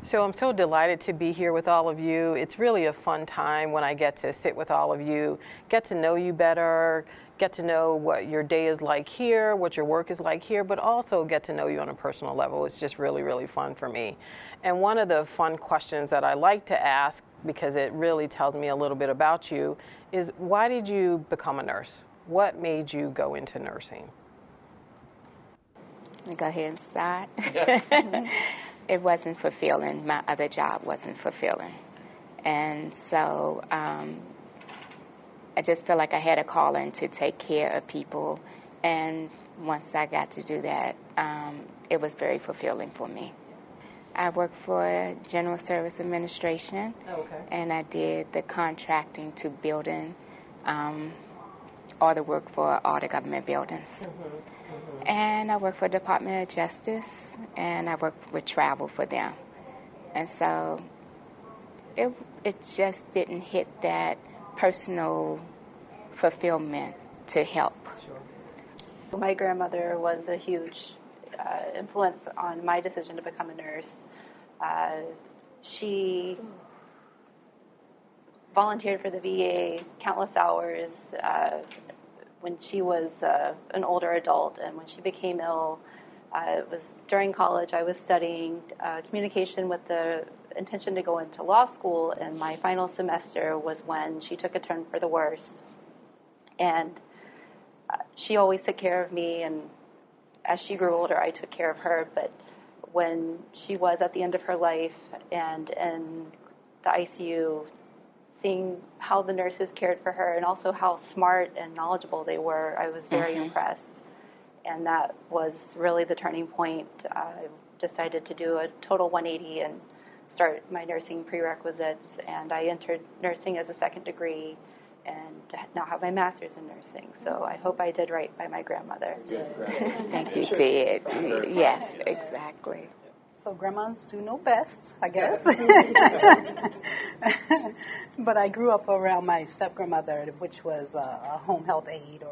So I'm so delighted to be here with all of you. It's really a fun time when I get to sit with all of you, get to know you better, get to know what your day is like here, what your work is like here, but also get to know you on a personal level. It's just really, really fun for me. And one of the fun questions that I like to ask, because it really tells me a little bit about you, is why did you become a nurse? What made you go into nursing? Go ahead and start. It wasn't fulfilling. My other job wasn't fulfilling. And so I just felt like I had a calling to take care of people. And once I got to do that, it was very fulfilling for me. I worked for General Service Administration. And I did the contracting to building, all the work for all the government buildings. And I worked for Department of Justice, and I worked with travel for them. And so it just didn't hit that personal fulfillment to help. Sure. My grandmother was a huge influence on my decision to become a nurse. She volunteered for the VA countless hours when she was an older adult, and when she became ill, it was during college. I was studying communication with the intention to go into law school, and my final semester was when she took a turn for the worse. And she always took care of me, and as she grew older, I took care of her. But when she was at the end of her life and in the ICU, seeing how the nurses cared for her and also how smart and knowledgeable they were, I was very impressed. And that was really the turning point. I decided to do a total 180 and start my nursing prerequisites. And I entered nursing as a second degree and now have my master's in nursing. So I hope I did right by my grandmother. Thank you, did. Yes, exactly. So grandmas do know best, I guess. But I grew up around my step-grandmother, which was a home health aide.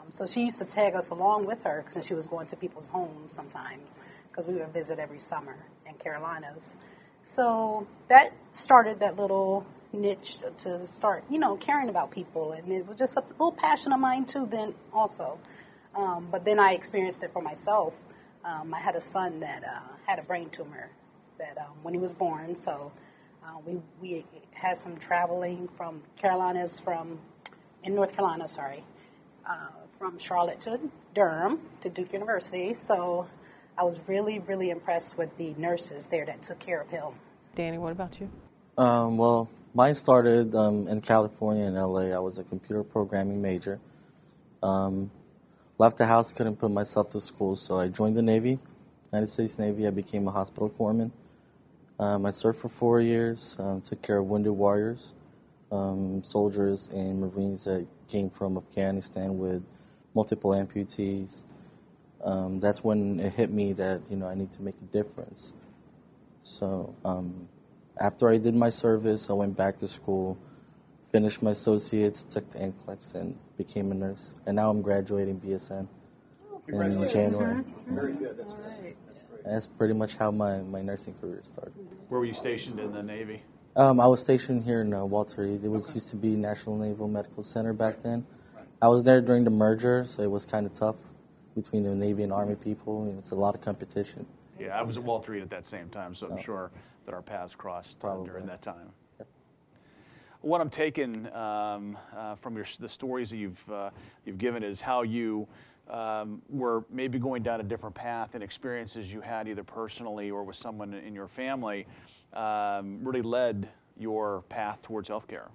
So she used to tag us along with her since she was going to people's homes sometimes, because we would visit every summer in Carolinas. So that started that little niche to start, caring about people. And it was just a little passion of mine, too, then also. But then I experienced it for myself. I had a son that had a brain tumor that when he was born, so we had some traveling from North Carolina, from Charlotte to Durham to Duke University. So I was really, really impressed with the nurses there that took care of him. Danny, what about you? Well, mine started in California and LA. I was a computer programming major. Left the house, couldn't put myself to school, so I joined the Navy, United States Navy. I became a hospital corpsman. I served for 4 years, took care of wounded warriors, soldiers and Marines that came from Afghanistan with multiple amputees. That's when it hit me that, I need to make a difference. So after I did my service, I went back to school, finished my associates, took the NCLEX, and became a nurse. And now I'm graduating BSN in January. Very good. That's great. That's pretty much how my nursing career started. Where were you stationed in the Navy? I was stationed here in Walter Reed. It used to be National Naval Medical Center back then. I was there during the merger, so it was kind of tough between the Navy and Army people. It's a lot of competition. Yeah, I was at Walter Reed at that same time, so I'm sure that our paths crossed during that time. What I'm taking from the stories that you've given is how you were maybe going down a different path, and experiences you had either personally or with someone in your family really led your path towards healthcare.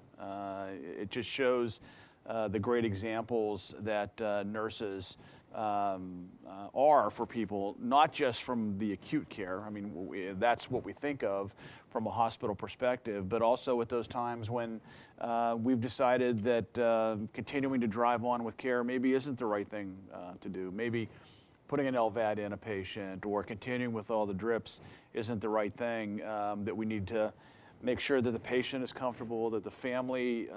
It just shows the great examples that nurses are for people, not just from the acute care. I mean, that's what we think of from a hospital perspective, but also at those times when we've decided that continuing to drive on with care maybe isn't the right thing to do. Maybe putting an LVAD in a patient or continuing with all the drips isn't the right thing, that we need to make sure that the patient is comfortable, that the family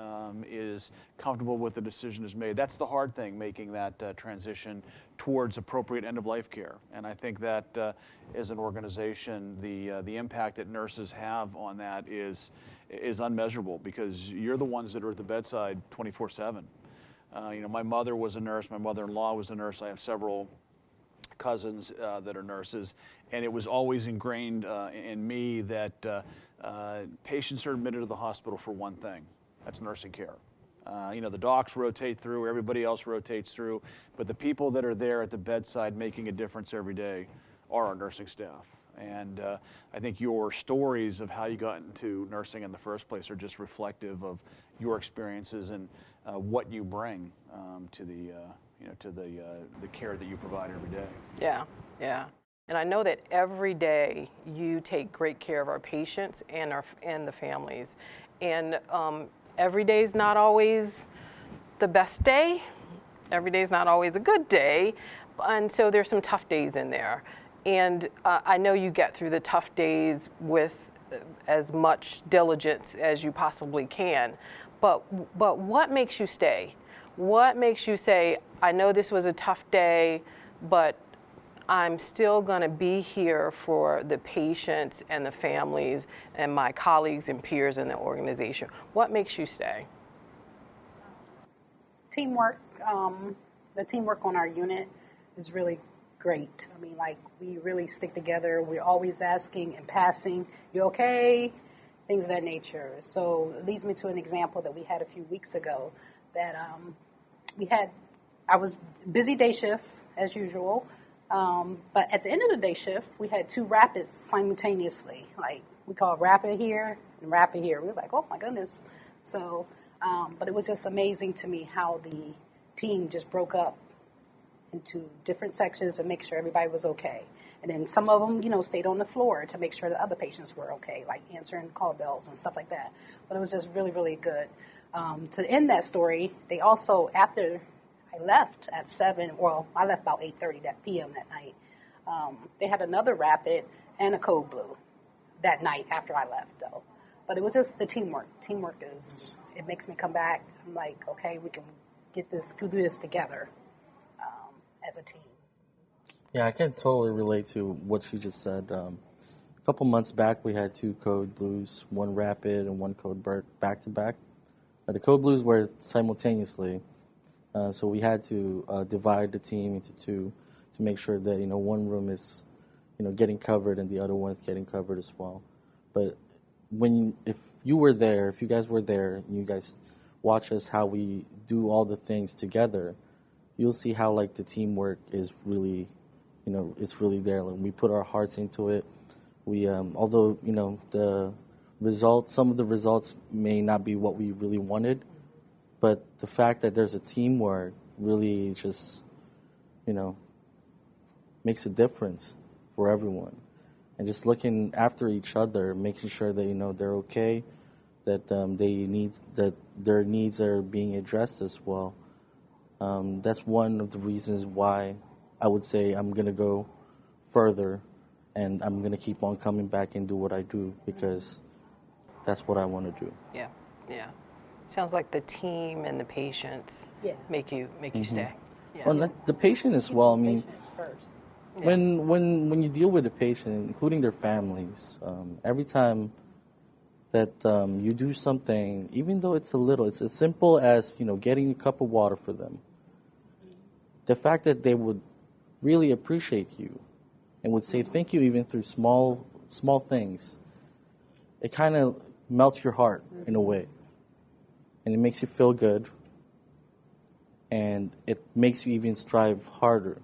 is comfortable with the decision is made. That's the hard thing, making that transition towards appropriate end-of-life care. And I think that as an organization, the impact that nurses have on that is unmeasurable, because you're the ones that are at the bedside 24/7. My mother was a nurse. My mother-in-law was a nurse. I have several cousins that are nurses, and it was always ingrained in me that patients are admitted to the hospital for one thing. That's nursing care. The docs rotate through, everybody else rotates through, but the people that are there at the bedside making a difference every day are our nursing staff. And I think your stories of how you got into nursing in the first place are just reflective of your experiences and what you bring to the care that you provide every day. Yeah, yeah. And I know that every day you take great care of our patients and the families. And every day is not always the best day. Every day is not always a good day. And so there's some tough days in there. And I know you get through the tough days with as much diligence as you possibly can. But what makes you stay? What makes you say, I know this was a tough day, but I'm still going to be here for the patients and the families and my colleagues and peers in the organization? What makes you stay? Teamwork. The teamwork on our unit is really great. I mean, we really stick together. We're always asking and passing, you okay? Things of that nature. So it leads me to an example that we had a few weeks ago that I was busy day shift as usual, but at the end of the day shift, we had two rapids simultaneously. Like, we call rapid here and rapid here. We were like, oh my goodness. So, but it was just amazing to me how the team just broke up into different sections to make sure everybody was okay. And then some of them, stayed on the floor to make sure the other patients were okay, like answering call bells and stuff like that. But it was just really, really good. To end that story, they also, after I left at 7, I left about 8:30 p.m. that night, they had another rapid and a code blue that night after I left, though. But it was just the teamwork. Teamwork it makes me come back. I'm like, okay, we can do this together as a team. Yeah, I can totally relate to what she just said. A couple months back, we had 2 code blues, 1 rapid and 1 code bird back to back. The code blues were simultaneously, so we had to divide the team into 2 to make sure that one room is getting covered and the other one is getting covered as well. But if you guys were there, and you guys watch us how we do all the things together, you'll see how the teamwork is really, it's really there. We put our hearts into it. We, although some of the results may not be what we really wanted, but the fact that there's a teamwork really just, makes a difference for everyone. And just looking after each other, making sure that they're okay, that that their needs are being addressed as well. That's one of the reasons why I would say I'm going to go further, and I'm going to keep on coming back and do what I do, because that's what I want to do. Yeah, yeah. Sounds like the team and the patients make you stay. Yeah. Well, the patient as well. I mean, Patients first. Yeah. when you deal with the patient, including their families, every time that you do something, even though it's it's as simple as getting a cup of water for them. The fact that they would really appreciate you and would say thank you even through small things, it kind of melts your heart in a way, and it makes you feel good, and it makes you even strive harder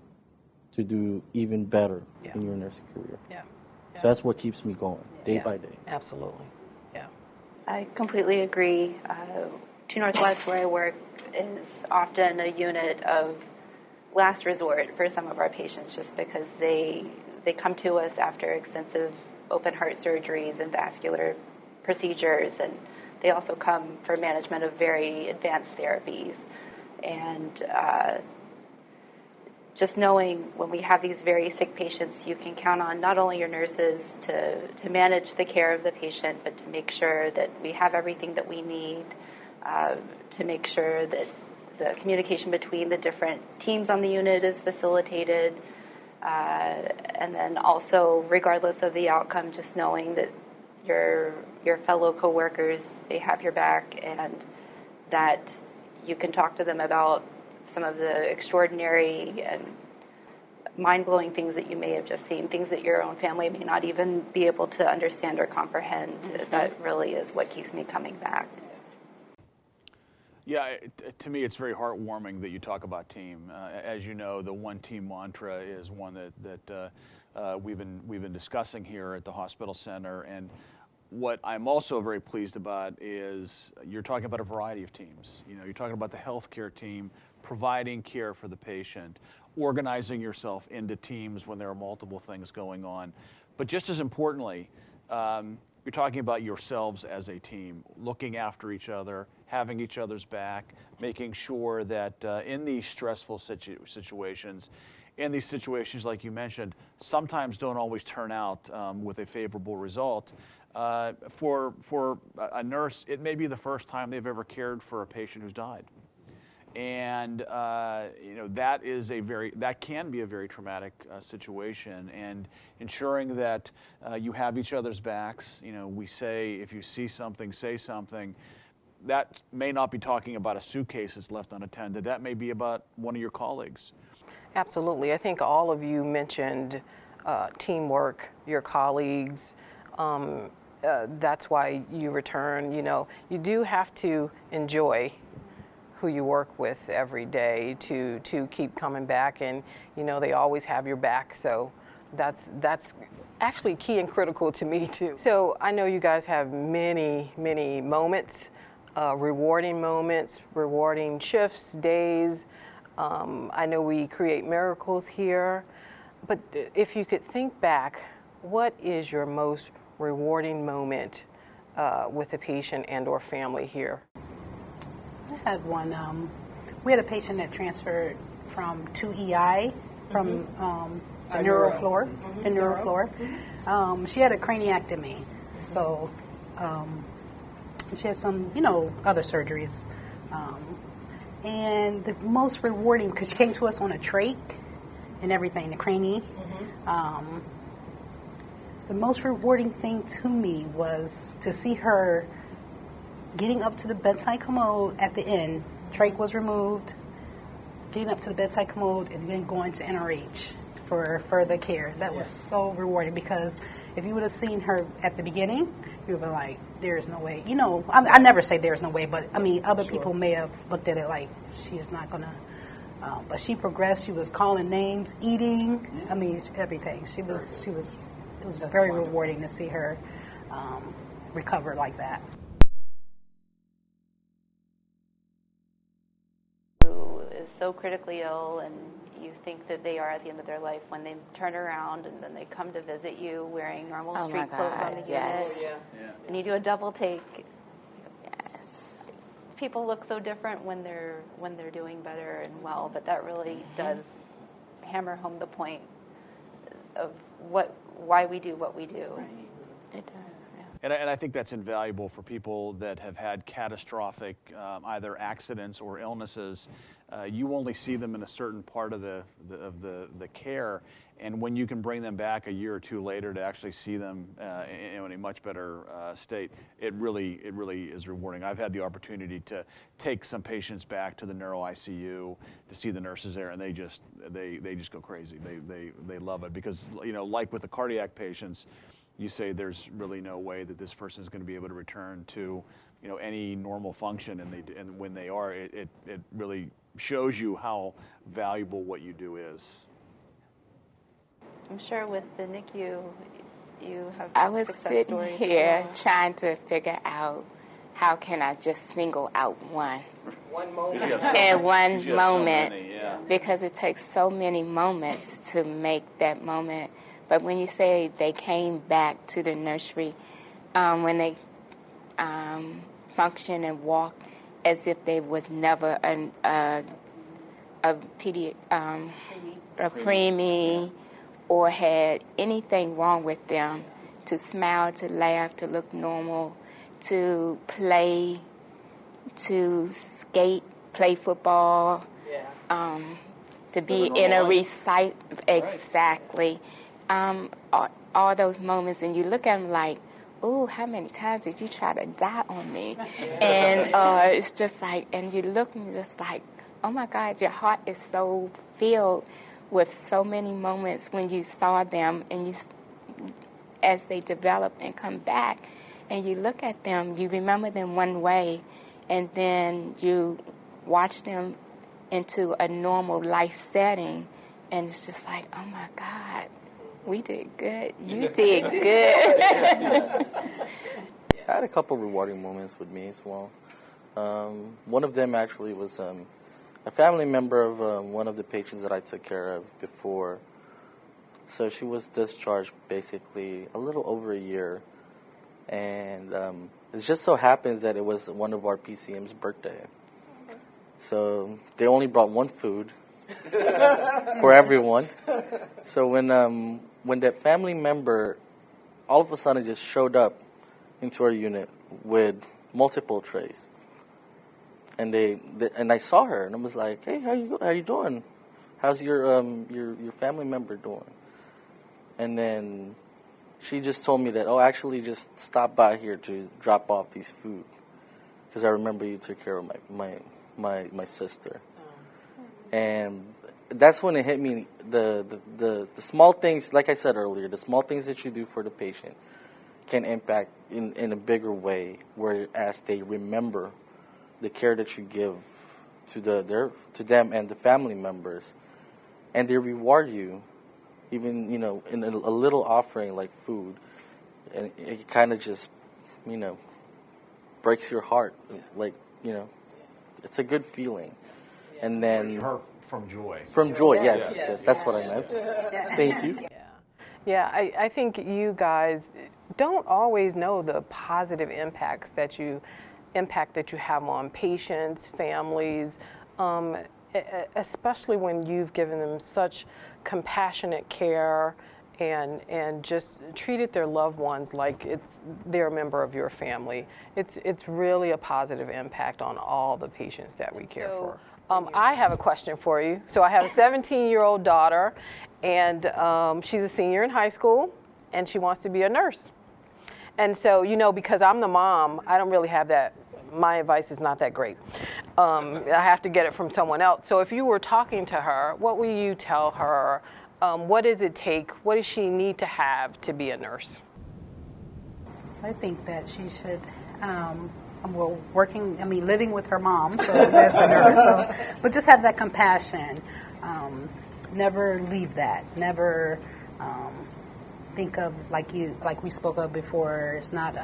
to do even better in your nursing career. Yeah. So that's what keeps me going day by day. Absolutely. Yeah. I completely agree. 2 Northwest, where I work, is often a unit of last resort for some of our patients, just because they come to us after extensive open heart surgeries and vascular procedures, and they also come for management of very advanced therapies. And just knowing when we have these very sick patients, you can count on not only your nurses to manage the care of the patient, but to make sure that we have everything that we need, to make sure that the communication between the different teams on the unit is facilitated, and then also, regardless of the outcome, just knowing that your fellow coworkers, they have your back, and that you can talk to them about some of the extraordinary and mind-blowing things that you may have just seen, things that your own family may not even be able to understand or comprehend. That really is what keeps me coming back. Yeah, to me, it's very heartwarming that you talk about team. As you know, the one team mantra is one that we've been discussing here at the hospital center. And what I'm also very pleased about is you're talking about a variety of teams. You know, you're talking about the healthcare team providing care for the patient, organizing yourself into teams when there are multiple things going on. But just as importantly, you're talking about yourselves as a team, looking after each other, having each other's back, making sure that in these stressful situations, and these situations, like you mentioned, sometimes don't always turn out with a favorable result. For a nurse, it may be the first time they've ever cared for a patient who's died. And you know, that can be a very traumatic situation, and ensuring that you have each other's backs. You know, we say, if you see something, say something. That may not be talking about a suitcase that's left unattended. That may be about one of your colleagues. Absolutely. I think all of you mentioned teamwork, your colleagues. That's why you return. You know, you do have to enjoy who you work with every day to keep coming back, and you know they always have your back. So that's actually key and critical to me too. So I know you guys have many moments, rewarding shifts, days. I know we create miracles here, but if you could think back, what is your most rewarding moment with a patient and or family here? I had one. We had a patient that transferred from 2EI from the neural floor. The neural floor. She had a craniectomy, so she had some, other surgeries. And the most rewarding, because she came to us on a trach and everything, the cranie. The most rewarding thing to me was to see her getting up to the bedside commode at the end. Trach was removed, getting up to the bedside commode, and then going to NRH for further care. That was so rewarding, because if you would have seen her at the beginning, you would be like, there's no way. I never say there's no way, but other people may have looked at it like she is not going to. But she progressed. She was calling names, eating. Everything. It was very rewarding to see her recover like that. Who is so critically ill, and you think that they are at the end of their life when they turn around and then they come to visit you wearing normal street clothes on the unit, and you do a double take. Yes. People look so different when they're doing better and well, but that really does hammer home the point of why we do what we do. Right. It does. Yeah. And I think that's invaluable for people that have had catastrophic either accidents or illnesses. You only see them in a certain part of the care, and when you can bring them back a year or two later to actually see them in a much better state, it really is rewarding. I've had the opportunity to take some patients back to the neuro ICU to see the nurses there, and they just go crazy. They love it, because like with the cardiac patients, you say there's really no way that this person is going to be able to return to any normal function, and when they are, it really shows you how valuable what you do is. I'm sure with the NICU, you have I was success sitting stories here as well. trying to figure out how can I just single out one moment, and one moment, because it takes so many moments to make that moment. But when you say they came back to the nursery, when they functioned and walked as if they was never a a preemie or had anything wrong with them, to smile, to laugh, to look normal, to play, to skate, play football, to be in a recite. Exactly. All those moments, and you look at them like, ooh, how many times did you try to die on me? And it's just like, and you look and you're just like, oh my God, your heart is so filled with so many moments when you saw them, and you, as they develop and come back, and you look at them, you remember them one way, and then you watch them into a normal life setting, and it's just like, oh my God, we did good. You did good. I had a couple rewarding moments with me as well. One of them actually was a family member of one of the patients that I took care of before. So she was discharged basically a little over a year, and it just so happens that it was one of our PCM's birthday. So they only brought one food for everyone. So when that family member all of a sudden just showed up into our unit with multiple trays, and and I saw her, and I was like, hey, how you doing? How's your family member doing? And then she just told me that, oh, actually just stop by here to drop off these food, because I remember you took care of my sister. And that's when it hit me, the small things, like I said earlier, the small things that you do for the patient can impact in a bigger way, whereas they remember the care that you give to them and the family members, and they reward you, even in a little offering like food, and it kind of just breaks your heart, like it's a good feeling. And then from joy. From joy, yes, that's what I meant. Thank you. Yeah, I think you guys don't always know the positive impact that you have on patients, families, especially when you've given them such compassionate care and just treated their loved ones like they're a member of your family. It's really a positive impact on all the patients that we care for. I have a question for you. So I have a 17-year-old daughter, and she's a senior in high school, and she wants to be a nurse. And so, because I'm the mom, I don't really have that. My advice is not that great. I have to get it from someone else. So if you were talking to her, what would you tell her? What does it take? What does she need to have to be a nurse? I think that she should, living with her mom, so that's a nurse, but just have that compassion. Never leave that. Never think of, like we spoke of before, it's not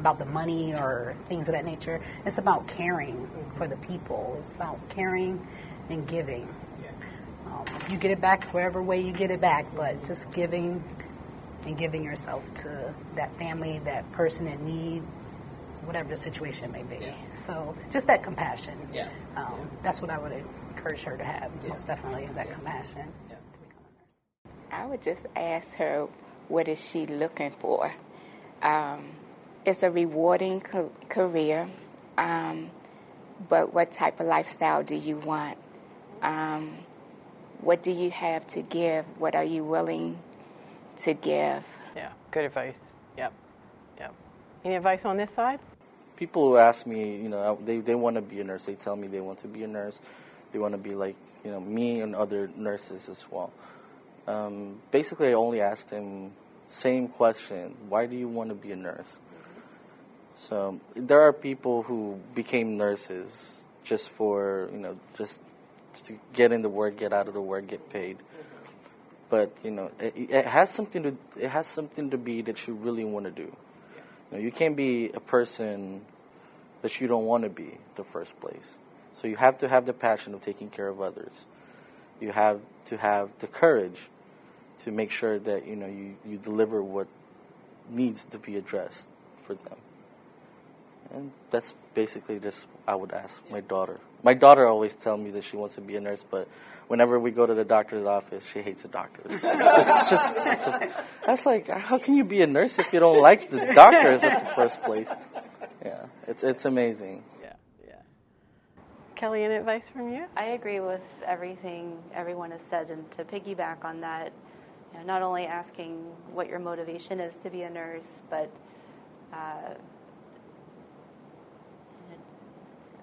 about the money or things of that nature. It's about caring for the people. It's about caring and giving. You get it back whatever way you get it back, but just giving and giving yourself to that family, that person in need, whatever the situation may be. So just that compassion. That's what I would encourage her to have, most definitely, that compassion to become a nurse. I would just ask her, what is she looking for? It's a rewarding career, but what type of lifestyle do you want? What do you have to give? What are you willing to give? Yeah, good advice. Yep. Any advice on this side? People who ask me, they want to be a nurse. They tell me they want to be a nurse. They want to be like, me and other nurses as well. Basically, I only asked them same question: why do you want to be a nurse? So there are people who became nurses just for, just to get in the work, get out of the work, get paid. But it has something to be that you really want to do. You can't be a person that you don't want to be in the first place. So you have to have the passion of taking care of others. You have to have the courage to make sure that you deliver what needs to be addressed for them. And that's basically just I would ask my daughter. My daughter always tells me that she wants to be a nurse, but whenever we go to the doctor's office, she hates the doctors. That's like, how can you be a nurse if you don't like the doctors in the first place? Yeah, it's amazing. Yeah. Kelly, any advice from you? I agree with everything everyone has said, and to piggyback on that, not only asking what your motivation is to be a nurse, but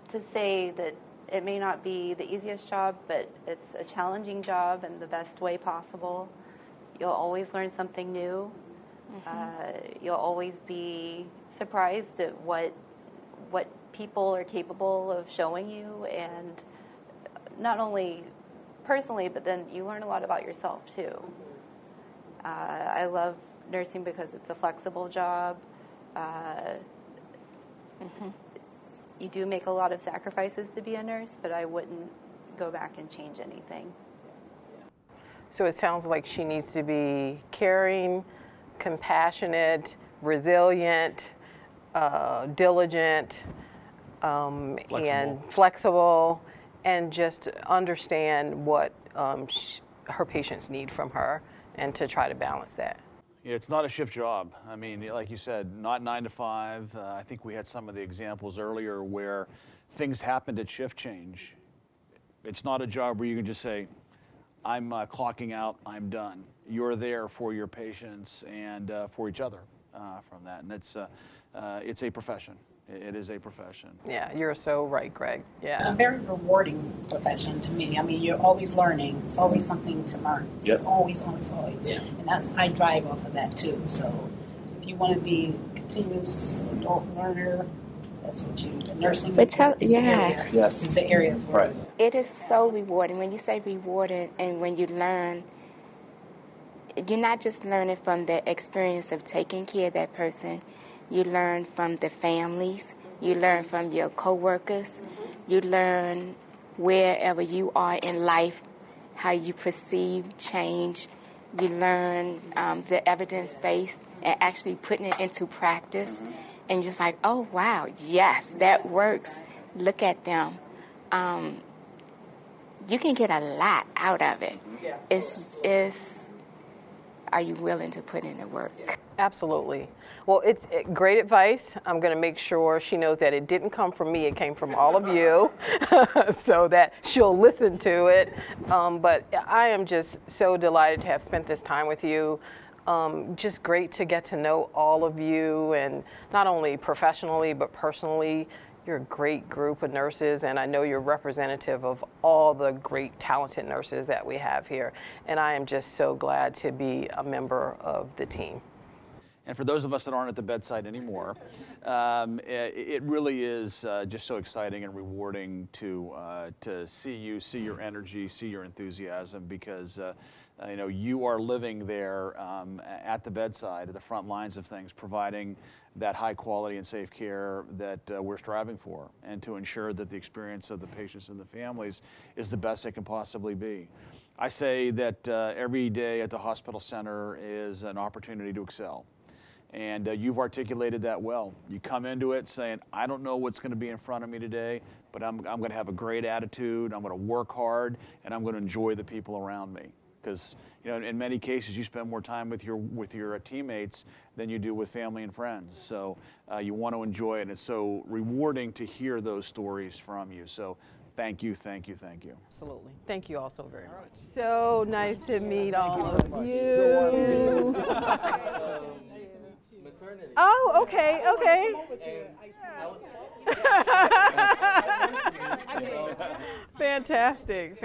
to say that it may not be the easiest job, but it's a challenging job in the best way possible. You'll always learn something new. You'll always be surprised at what people are capable of showing you, and not only personally, but then you learn a lot about yourself too. I love nursing because it's a flexible job. You do make a lot of sacrifices to be a nurse, but I wouldn't go back and change anything. So it sounds like she needs to be caring, compassionate, resilient, diligent, and flexible, and just understand what her patients need from her, and to try to balance that. It's not a shift job. I mean, like you said, not 9 to 5. I think we had some of the examples earlier where things happened at shift change. It's not a job where you can just say, I'm clocking out, I'm done. You're there for your patients and for each other from that. And it's a profession. It is a profession. Yeah, you're so right, Greg. Yeah. A very rewarding profession to me. I mean, you're always learning. It's always something to learn. So always. Yeah. And I drive off of that too. So if you want to be a continuous adult learner, that's what nursing is the area for it. It is so rewarding. When you say rewarding and when you learn, you're not just learning from the experience of taking care of that person. You learn from the families. You learn from your coworkers. You learn wherever you are in life, how you perceive change. You learn the evidence base and actually putting it into practice. And you're just like, oh, wow, yes, that works. Look at them. You can get a lot out of it. Are you willing to put in the work? Absolutely. Well, it's great advice. I'm going to make sure she knows that it didn't come from me. It came from all of you so that she'll listen to it. But I am just so delighted to have spent this time with you. Just great to get to know all of you, and not only professionally but personally. You're a great group of nurses, and I know you're representative of all the great talented nurses that we have here. And I am just so glad to be a member of the team. And for those of us that aren't at the bedside anymore, it really is just so exciting and rewarding to see you, see your energy, see your enthusiasm, because you are living there at the bedside, at the front lines of things, providing that high quality and safe care that we're striving for, and to ensure that the experience of the patients and the families is the best it can possibly be. I say that every day at the hospital center is an opportunity to excel. And you've articulated that well. You come into it saying, I don't know what's going to be in front of me today, but I'm going to have a great attitude, I'm going to work hard, and I'm going to enjoy the people around me. Because in many cases, you spend more time with your teammates than you do with family and friends. So you want to enjoy it, and it's so rewarding to hear those stories from you. So thank you, thank you, thank you. Absolutely. Thank you all so very much. So nice to meet all of you. Oh, okay. Fantastic.